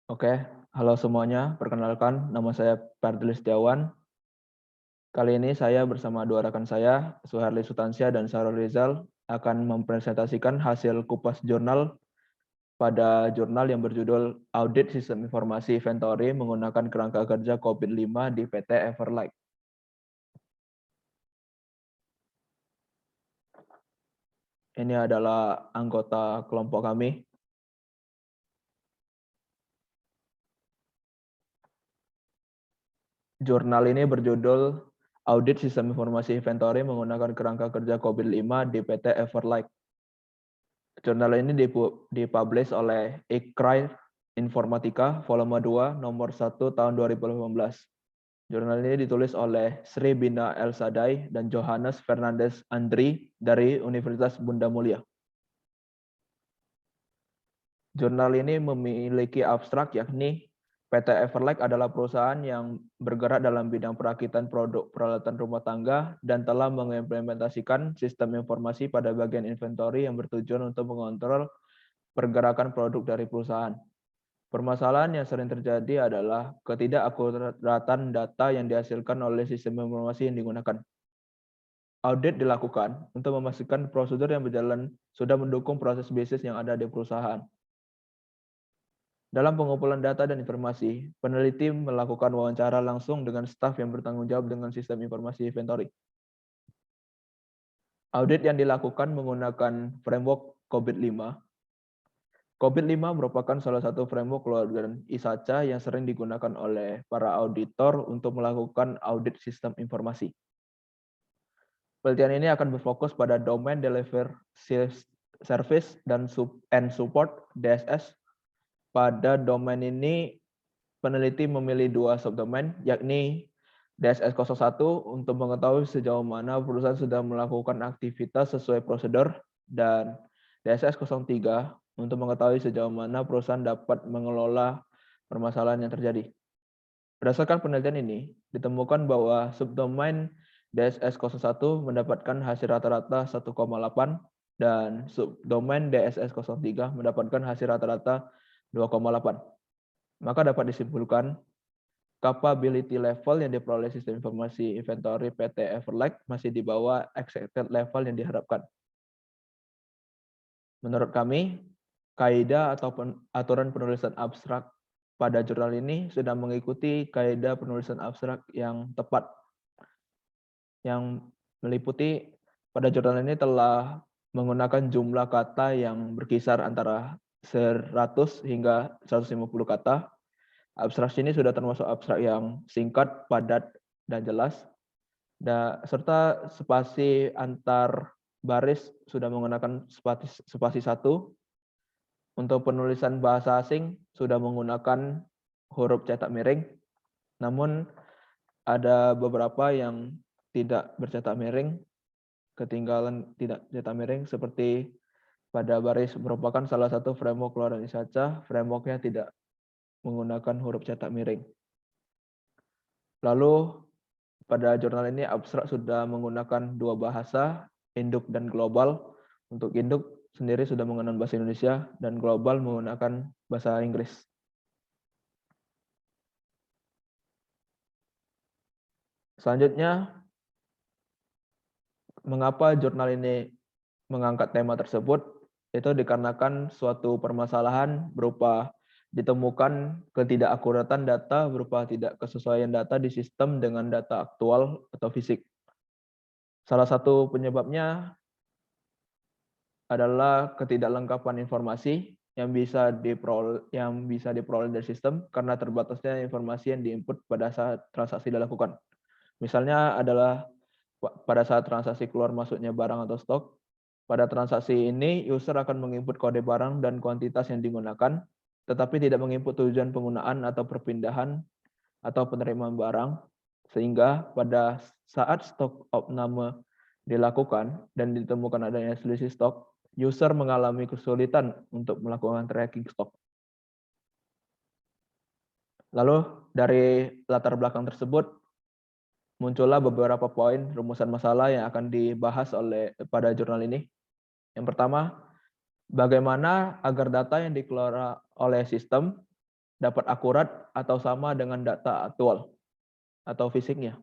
Oke, halo semuanya. Perkenalkan, nama saya Ferdly Setiawan. Kali ini saya bersama dua rekan saya, Suharli Sutansyah dan Sarul Rizal, akan mempresentasikan hasil kupas jurnal pada jurnal yang berjudul Audit Sistem Informasi Inventory menggunakan kerangka kerja COVID-5 di PT Everlight. Ini adalah anggota kelompok kami. Jurnal ini berjudul Audit Sistem Informasi Inventory menggunakan kerangka kerja COVID-5 di PT Everlight. Jurnal ini dipublish oleh ICRAI Informatika volume 2 nomor 1 tahun 2018. Jurnal ini ditulis oleh Sri Bina Elsadai dan Johannes Fernandes Andri dari Universitas Bunda Mulia. Jurnal ini memiliki abstrak yakni PT Everlight adalah perusahaan yang bergerak dalam bidang perakitan produk peralatan rumah tangga dan telah mengimplementasikan sistem informasi pada bagian inventory yang bertujuan untuk mengontrol pergerakan produk dari perusahaan. Permasalahan yang sering terjadi adalah ketidakakuratan data yang dihasilkan oleh sistem informasi yang digunakan. Audit dilakukan untuk memastikan prosedur yang berjalan sudah mendukung proses bisnis yang ada di perusahaan. Dalam pengumpulan data dan informasi, peneliti melakukan wawancara langsung dengan staf yang bertanggung jawab dengan sistem informasi inventory. Audit yang dilakukan menggunakan framework COVID-5. COVID-5 merupakan salah satu framework keluarga ISACA yang sering digunakan oleh para auditor untuk melakukan audit sistem informasi. Penelitian ini akan berfokus pada Domain Delivery Service dan Support DSS. Pada domain ini, peneliti memilih dua subdomain, yakni DSS 01 untuk mengetahui sejauh mana perusahaan sudah melakukan aktivitas sesuai prosedur, dan DSS 03 untuk mengetahui sejauh mana perusahaan dapat mengelola permasalahan yang terjadi. Berdasarkan penelitian ini, ditemukan bahwa subdomain DSS 01 mendapatkan hasil rata-rata 1,8 dan subdomain DSS 03 mendapatkan hasil rata-rata 2,8. Maka dapat disimpulkan capability level yang diperoleh sistem informasi inventory PT Everlight masih di bawah expected level yang diharapkan. Menurut kami, kaidah atau aturan penulisan abstrak pada jurnal ini sudah mengikuti kaidah penulisan abstrak yang tepat, yang meliputi pada jurnal ini telah menggunakan jumlah kata yang berkisar antara 100 hingga 150 kata. Abstraksi ini sudah termasuk abstrak yang singkat, padat, dan jelas, serta spasi antar baris sudah menggunakan spasi 1. Untuk penulisan bahasa asing sudah menggunakan huruf cetak miring, namun ada beberapa yang tidak bercetak miring, ketinggalan tidak cetak miring, seperti pada baris merupakan salah satu framework keluaran ISACA, frameworknya tidak menggunakan huruf cetak miring. Lalu pada jurnal ini abstrak sudah menggunakan dua bahasa, Induk dan Global. Untuk Induk sendiri sudah menggunakan bahasa Indonesia dan Global menggunakan bahasa Inggris. Selanjutnya, mengapa jurnal ini mengangkat tema tersebut? Itu dikarenakan suatu permasalahan berupa ditemukan ketidakakuratan data berupa tidak kesesuaian data di sistem dengan data aktual atau fisik. Salah satu penyebabnya adalah ketidaklengkapan informasi yang bisa diperoleh dari sistem karena terbatasnya informasi yang diinput pada saat transaksi dilakukan. Misalnya adalah pada saat transaksi keluar masuknya barang atau stok. Pada transaksi ini, user akan menginput kode barang dan kuantitas yang digunakan, tetapi tidak menginput tujuan penggunaan atau perpindahan atau penerimaan barang, sehingga pada saat stok opname dilakukan dan ditemukan adanya selisih stok, user mengalami kesulitan untuk melakukan tracking stok. Lalu dari latar belakang tersebut, muncullah beberapa poin rumusan masalah yang akan dibahas pada jurnal ini. Yang pertama, bagaimana agar data yang dikelola oleh sistem dapat akurat atau sama dengan data aktual atau fisiknya.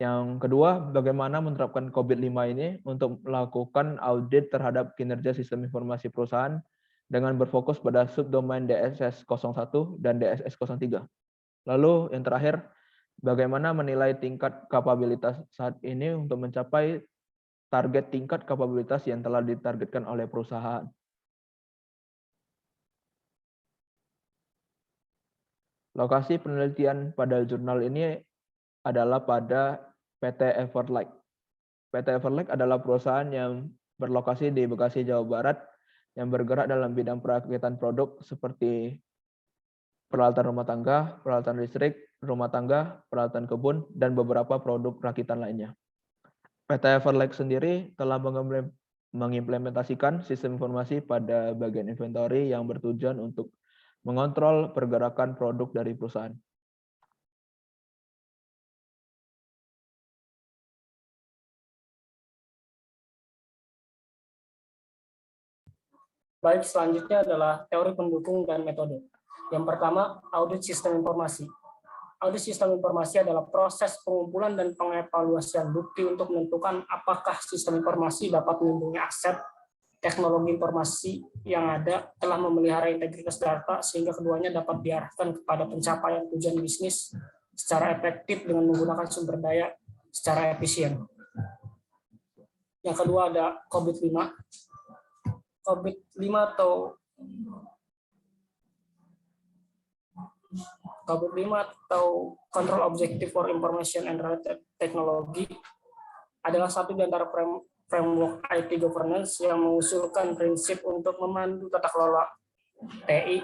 Yang kedua, bagaimana menerapkan COVID-5 ini untuk melakukan audit terhadap kinerja sistem informasi perusahaan dengan berfokus pada subdomain DSS 01 dan DSS 03. Lalu yang terakhir, bagaimana menilai tingkat kapabilitas saat ini untuk mencapai target tingkat kapabilitas yang telah ditargetkan oleh perusahaan. Lokasi penelitian pada jurnal ini adalah pada PT Everlake. PT Everlake adalah perusahaan yang berlokasi di Bekasi, Jawa Barat, yang bergerak dalam bidang perakitan produk seperti peralatan rumah tangga, peralatan listrik, rumah tangga, peralatan kebun, dan beberapa produk rakitan lainnya. PT Everlake sendiri telah mengimplementasikan sistem informasi pada bagian inventory yang bertujuan untuk mengontrol pergerakan produk dari perusahaan. Baik, selanjutnya adalah teori pendukung dan metode. Yang pertama, audit sistem informasi. Audit sistem informasi adalah proses pengumpulan dan pengevaluasian bukti untuk menentukan apakah sistem informasi dapat melindungi aset, teknologi informasi yang ada, telah memelihara integritas data, sehingga keduanya dapat diarahkan kepada pencapaian tujuan bisnis secara efektif dengan menggunakan sumber daya secara efisien. Yang kedua ada COVID-5. COVID-5 atau Control Objective for Information and Related Technology adalah satu di antara framework IT governance yang mengusulkan prinsip untuk memandu tata kelola TI.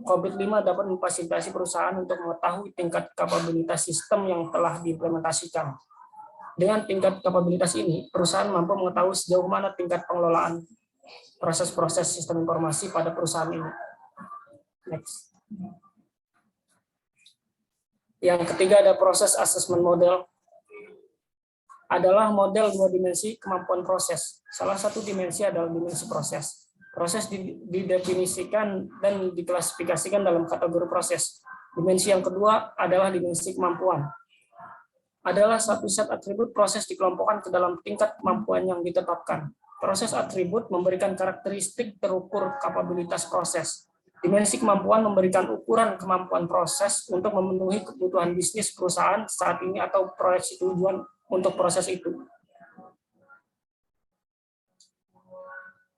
COVID-5 dapat memfasilitasi perusahaan untuk mengetahui tingkat kapabilitas sistem yang telah diimplementasikan. Dengan tingkat kapabilitas ini, perusahaan mampu mengetahui sejauh mana tingkat pengelolaan proses-proses sistem informasi pada perusahaan ini. Next. Yang ketiga ada proses assessment model. Adalah model dua dimensi kemampuan proses. Salah satu dimensi adalah dimensi proses. Proses didefinisikan dan diklasifikasikan dalam kategori proses. Dimensi yang kedua adalah dimensi kemampuan. Adalah satu set atribut proses dikelompokkan ke dalam tingkat kemampuan yang ditetapkan. Proses atribut memberikan karakteristik terukur kapabilitas proses. Dimensi kemampuan memberikan ukuran kemampuan proses untuk memenuhi kebutuhan bisnis perusahaan saat ini atau proyeksi tujuan untuk proses itu.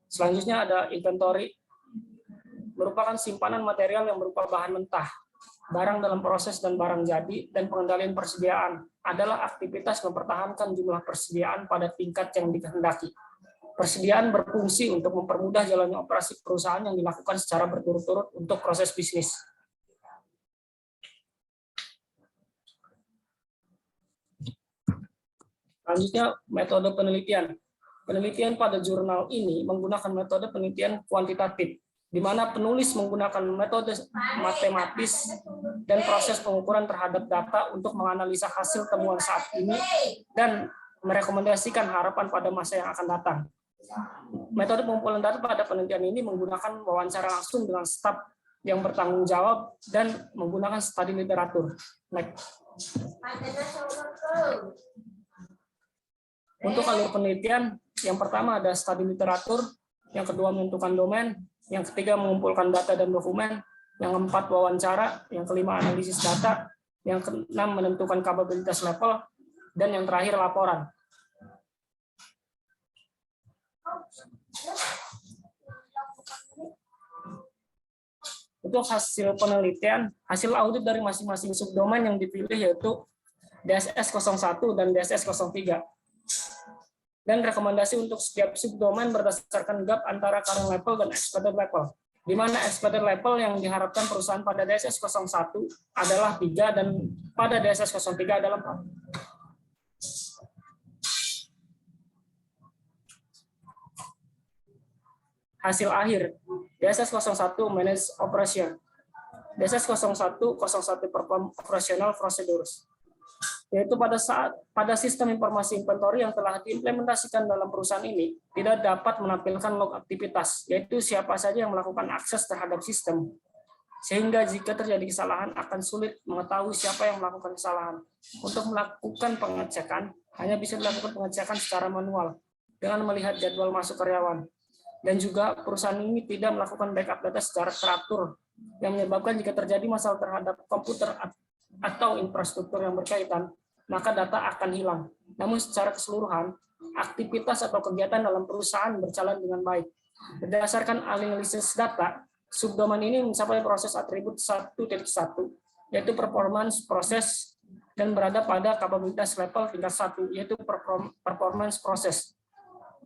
Selanjutnya ada inventory, merupakan simpanan material yang berupa bahan mentah, barang dalam proses dan barang jadi, dan pengendalian persediaan adalah aktivitas mempertahankan jumlah persediaan pada tingkat yang dikehendaki. Persediaan berfungsi untuk mempermudah jalannya operasi perusahaan yang dilakukan secara berturut-turut untuk proses bisnis. Selanjutnya, metode penelitian. Penelitian pada jurnal ini menggunakan metode penelitian kuantitatif, di mana penulis menggunakan metode matematis dan proses pengukuran terhadap data untuk menganalisa hasil temuan saat ini dan merekomendasikan harapan pada masa yang akan datang. Metode pengumpulan data pada penelitian ini menggunakan wawancara langsung dengan staf yang bertanggung jawab dan menggunakan studi literatur. Untuk alur penelitian, yang pertama ada studi literatur, yang kedua menentukan domain, yang ketiga mengumpulkan data dan dokumen, yang keempat wawancara, yang kelima analisis data, yang keenam menentukan kapabilitas level, dan yang terakhir laporan. Untuk hasil penelitian, hasil audit dari masing-masing subdomain yang dipilih yaitu DSS 01 dan DSS 03. Dan rekomendasi untuk setiap subdomain berdasarkan gap antara current level dan expected level. Di mana expected level yang diharapkan perusahaan pada DSS 01 adalah 3 dan pada DSS 03 adalah 4. Hasil akhir, DSS 01 Manage Operation, DSS 01 Perform Operational Procedures, yaitu pada sistem informasi inventory yang telah diimplementasikan dalam perusahaan ini tidak dapat menampilkan log aktivitas, yaitu siapa saja yang melakukan akses terhadap sistem. sehingga jika terjadi kesalahan akan sulit mengetahui siapa yang melakukan kesalahan. Untuk melakukan pengecekan, hanya bisa dilakukan pengecekan secara manual dengan melihat jadwal masuk karyawan. Dan juga perusahaan ini tidak melakukan backup data secara teratur, yang menyebabkan jika terjadi masalah terhadap komputer atau infrastruktur yang berkaitan, maka data akan hilang. Namun secara keseluruhan, aktivitas atau kegiatan dalam perusahaan berjalan dengan baik. Berdasarkan analisis data, subdomain ini mencapai proses atribut 1.1, yaitu performance proses, dan berada pada kapabilitas level tingkat 1, yaitu performance proses.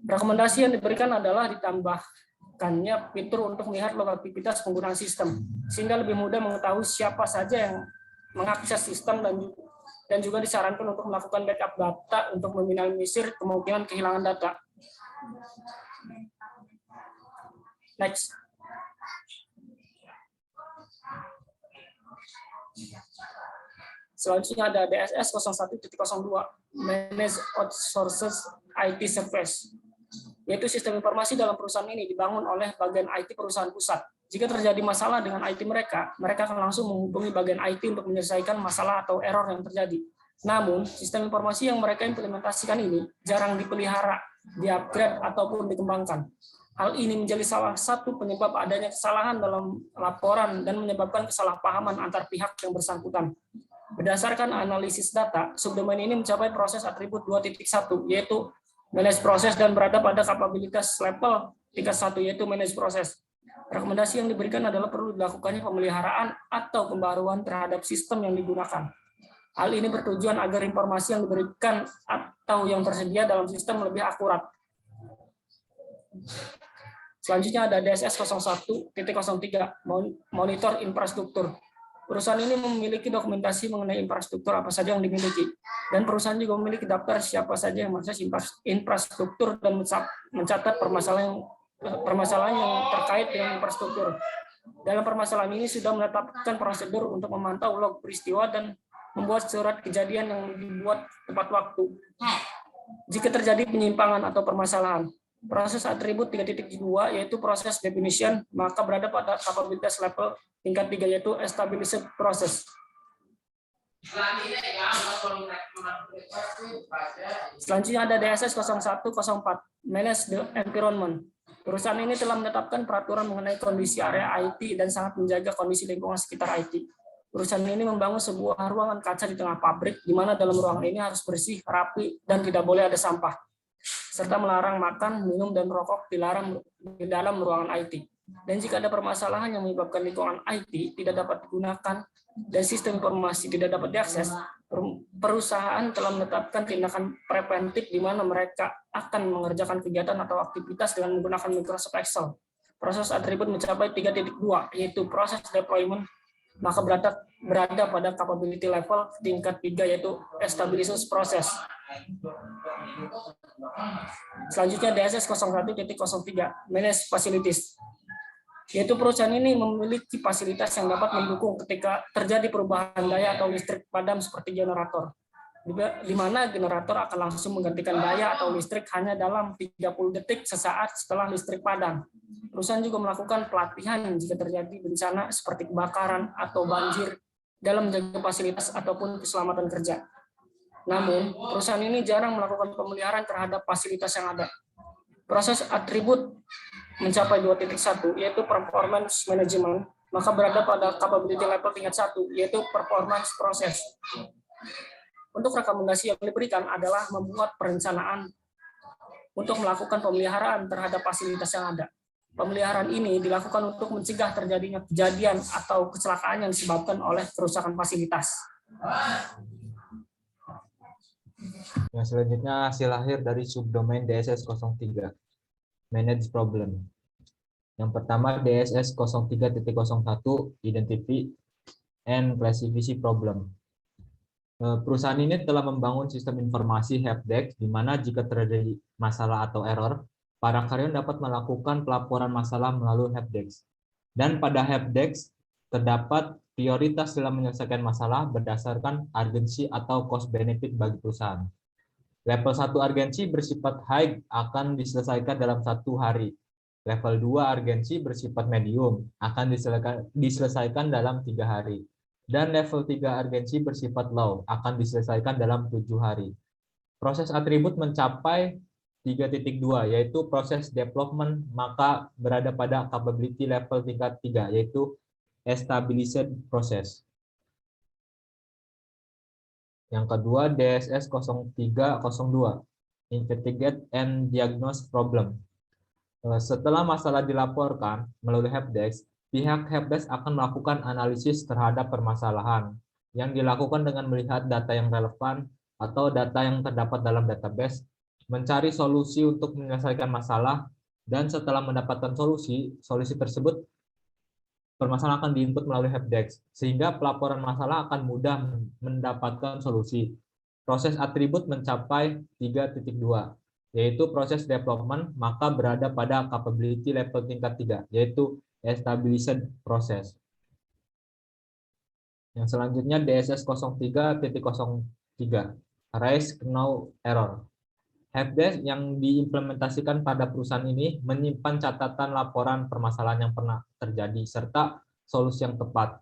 Rekomendasi yang diberikan adalah ditambahkannya fitur untuk melihat log aktivitas penggunaan sistem, sehingga lebih mudah mengetahui siapa saja yang mengakses sistem, dan juga disarankan untuk melakukan backup data untuk meminimalisir kemungkinan kehilangan data. Next. Selanjutnya ada DSS 01.02, Manage Outsources IT Service, yaitu sistem informasi dalam perusahaan ini dibangun oleh bagian IT perusahaan pusat. Jika terjadi masalah dengan IT mereka akan langsung menghubungi bagian IT untuk menyelesaikan masalah atau error yang terjadi. Namun, sistem informasi yang mereka implementasikan ini jarang dipelihara, di-upgrade, ataupun dikembangkan. Hal ini menjadi salah satu penyebab adanya kesalahan dalam laporan dan menyebabkan kesalahpahaman antar pihak yang bersangkutan. Berdasarkan analisis data, subdomain ini mencapai proses atribut 2.1, yaitu manage proses, dan berada pada kapabilitas level tingkat 1, yaitu manage proses. Rekomendasi yang diberikan adalah perlu dilakukannya pemeliharaan atau pembaruan terhadap sistem yang digunakan. Hal ini bertujuan agar informasi yang diberikan atau yang tersedia dalam sistem lebih akurat. Selanjutnya ada DSS 01.03, monitor infrastruktur. Perusahaan ini memiliki dokumentasi mengenai infrastruktur apa saja yang dimiliki, dan perusahaan juga memiliki daftar siapa saja yang mengakses infrastruktur dan mencatat permasalahan yang terkait dengan infrastruktur. Dalam permasalahan ini sudah menetapkan prosedur untuk memantau log peristiwa dan membuat surat kejadian yang dibuat tepat waktu. Jika terjadi penyimpangan atau permasalahan, proses atribut 3.2 yaitu proses definition, maka berada pada kapabilitas level tingkat 3 yaitu established process. Selanjutnya ada DSS 0104, manage the environment. Perusahaan ini telah menetapkan peraturan mengenai kondisi area IT dan sangat menjaga kondisi lingkungan sekitar IT. Perusahaan ini membangun sebuah ruangan kaca di tengah pabrik, di mana dalam ruangan ini harus bersih, rapi, dan tidak boleh ada sampah, serta melarang makan, minum, dan rokok dilarang di dalam ruangan IT. Dan jika ada permasalahan yang menyebabkan lingkungan IT tidak dapat digunakan dan sistem informasi tidak dapat diakses, perusahaan telah menetapkan tindakan preventif di mana mereka akan mengerjakan kegiatan atau aktivitas dengan menggunakan Microsoft Excel. Proses atribut mencapai 3.2, yaitu proses deployment, maka berada pada capability level tingkat 3, yaitu established process. Selanjutnya DSS 01.03, manage facilities, yaitu perusahaan ini memiliki fasilitas yang dapat mendukung ketika terjadi perubahan daya atau listrik padam seperti generator, di mana generator akan langsung menggantikan daya atau listrik hanya dalam 30 detik sesaat setelah listrik padam. Perusahaan juga melakukan pelatihan jika terjadi bencana seperti kebakaran atau banjir dalam menjaga fasilitas ataupun keselamatan kerja. Namun, perusahaan ini jarang melakukan pemeliharaan terhadap fasilitas yang ada. Proses atribut mencapai 2.1, yaitu performance management, maka berada pada capability level tingkat 1, yaitu performance process. Untuk rekomendasi yang diberikan adalah membuat perencanaan untuk melakukan pemeliharaan terhadap fasilitas yang ada. Pemeliharaan ini dilakukan untuk mencegah terjadinya kejadian atau kecelakaan yang disebabkan oleh kerusakan fasilitas. Yang selanjutnya hasil akhir dari subdomain DSS 03. Manage problem. Yang pertama DSS 03.01, identify and classify problem. Perusahaan ini telah membangun sistem informasi helpdesk di mana jika terjadi masalah atau error, para karyawan dapat melakukan pelaporan masalah melalui helpdesk. Dan pada helpdesk terdapat prioritas dalam menyelesaikan masalah berdasarkan urgensi atau cost benefit bagi perusahaan. Level 1 urgensi bersifat high akan diselesaikan dalam 1 hari. Level 2 urgensi bersifat medium, akan diselesaikan dalam 3 hari. Dan level 3 urgensi bersifat low, akan diselesaikan dalam 7 hari. Proses atribut mencapai 3.2, yaitu proses development, maka berada pada capability level tingkat 3, yaitu established process. Yang kedua, DSS 0302, investigate and diagnose problem. Setelah masalah dilaporkan melalui helpdesk, pihak helpdesk akan melakukan analisis terhadap permasalahan yang dilakukan dengan melihat data yang relevan atau data yang terdapat dalam database, mencari solusi untuk menyelesaikan masalah, dan setelah mendapatkan solusi tersebut permasalahan akan diinput melalui helpdesk, sehingga pelaporan masalah akan mudah mendapatkan solusi. Proses atribut mencapai 3.2, yaitu proses development, maka berada pada capability level tingkat 3, yaitu established process. Yang selanjutnya DSS 03.03, raise no error. Helpdesk yang diimplementasikan pada perusahaan ini menyimpan catatan laporan permasalahan yang pernah terjadi serta solusi yang tepat.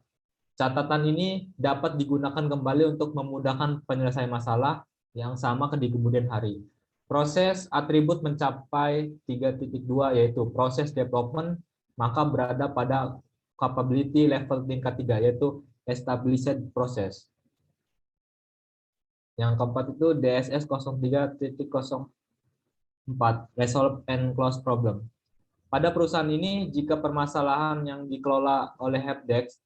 Catatan ini dapat digunakan kembali untuk memudahkan penyelesaian masalah yang sama di kemudian hari. Proses atribut mencapai 3.2, yaitu proses development, maka berada pada capability level tingkat 3, yaitu established process. Yang keempat itu DSS 03.04, resolve and close problem. Pada perusahaan ini, jika permasalahan yang dikelola oleh helpdesk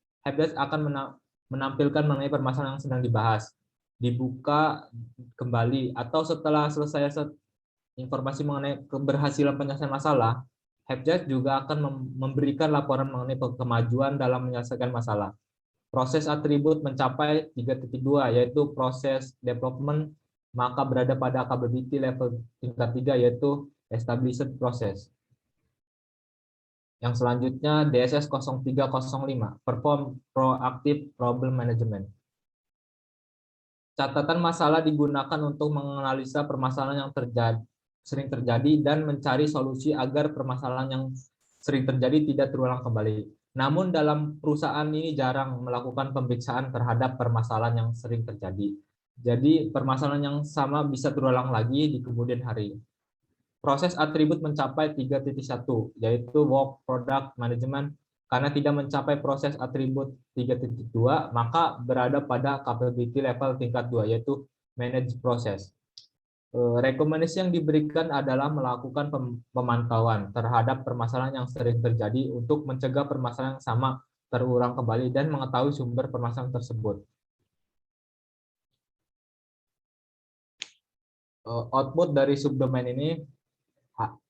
akan menampilkan mengenai permasalahan yang sedang dibahas, dibuka kembali, atau setelah selesai informasi mengenai keberhasilan penyelesaian masalah, helpdesk juga akan memberikan laporan mengenai kemajuan dalam menyelesaikan masalah. Proses atribut mencapai 3.2, yaitu proses development, maka berada pada capability level tingkat 3, yaitu established process. Yang selanjutnya DSS 0305, perform proactive problem management. Catatan masalah digunakan untuk menganalisa permasalahan yang sering terjadi dan mencari solusi agar permasalahan yang sering terjadi tidak terulang kembali. Namun dalam perusahaan ini jarang melakukan pemeriksaan terhadap permasalahan yang sering terjadi. Jadi permasalahan yang sama bisa terulang lagi di kemudian hari. Proses atribut mencapai 3.1, yaitu work product management. Karena tidak mencapai proses atribut 3.2, maka berada pada capability level tingkat 2, yaitu manage process. Rekomendasi yang diberikan adalah melakukan pemantauan terhadap permasalahan yang sering terjadi untuk mencegah permasalahan yang sama terulang kembali dan mengetahui sumber permasalahan tersebut. Output dari subdomain ini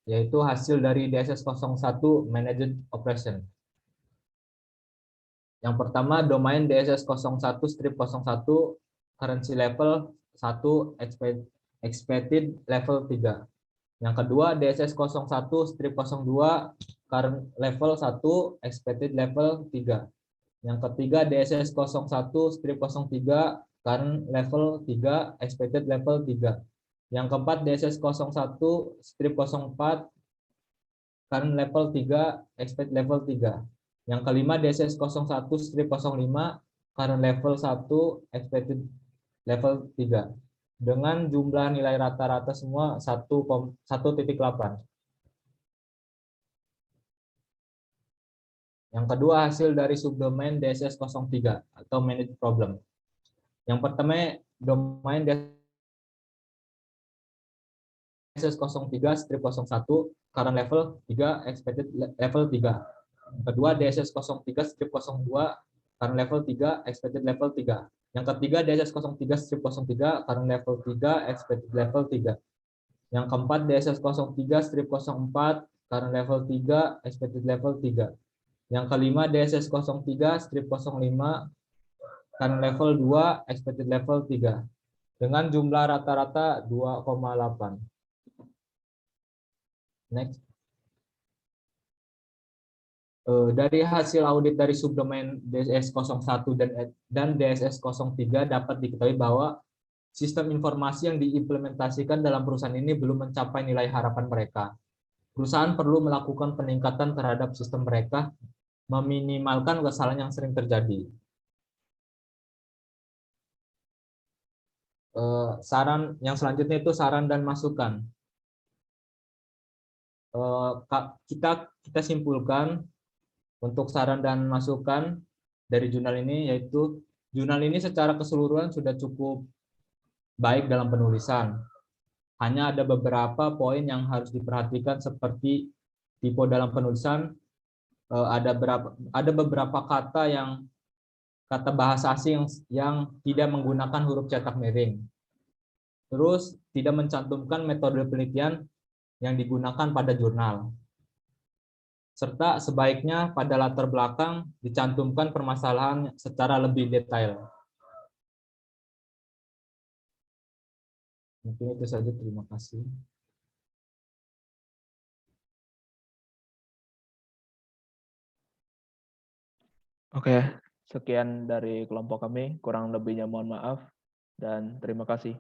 yaitu hasil dari DSS 01 Managed Operation. Yang pertama, domain DSS 01-01 currency level 1 expected level 3. Yang kedua, DSS 01-02 current level 1 expected level 3. Yang ketiga, DSS 01-03 current level 3 expected level 3. Yang keempat, DSS 01-04 current level 3 expected level 3. Yang kelima, DSS 01-05 current level 1 expected level 3. Dengan jumlah nilai rata-rata semua 1.8. Yang kedua, hasil dari subdomain DSS 03 atau manage problem. Yang pertama, domain DSS 03-01 current level 3 expected level 3. Yang kedua, DSS 03-02 current level 3 expected level 3. Yang ketiga, DSS 03-03 current level 3 expected level 3. Yang keempat, DSS 03-04 current level 3 expected level 3. Yang kelima, DSS 03-05 current level 2 expected level 3 dengan jumlah rata-rata 2,8. Next. Dari hasil audit dari subdomain DSS 01 dan DSS 03 dapat diketahui bahwa sistem informasi yang diimplementasikan dalam perusahaan ini belum mencapai nilai harapan mereka. Perusahaan perlu melakukan peningkatan terhadap sistem mereka, meminimalkan kesalahan yang sering terjadi. Saran yang selanjutnya itu saran dan masukan. Kita simpulkan untuk saran dan masukan dari jurnal ini, yaitu jurnal ini secara keseluruhan sudah cukup baik dalam penulisan. Hanya ada beberapa poin yang harus diperhatikan seperti tipe dalam penulisan, ada beberapa kata bahasa asing yang tidak menggunakan huruf cetak miring. Terus tidak mencantumkan metode penelitian yang digunakan pada jurnal. Serta sebaiknya pada latar belakang dicantumkan permasalahan secara lebih detail. Mungkin itu saja, terima kasih. Oke, sekian dari kelompok kami. Kurang lebihnya mohon maaf dan terima kasih.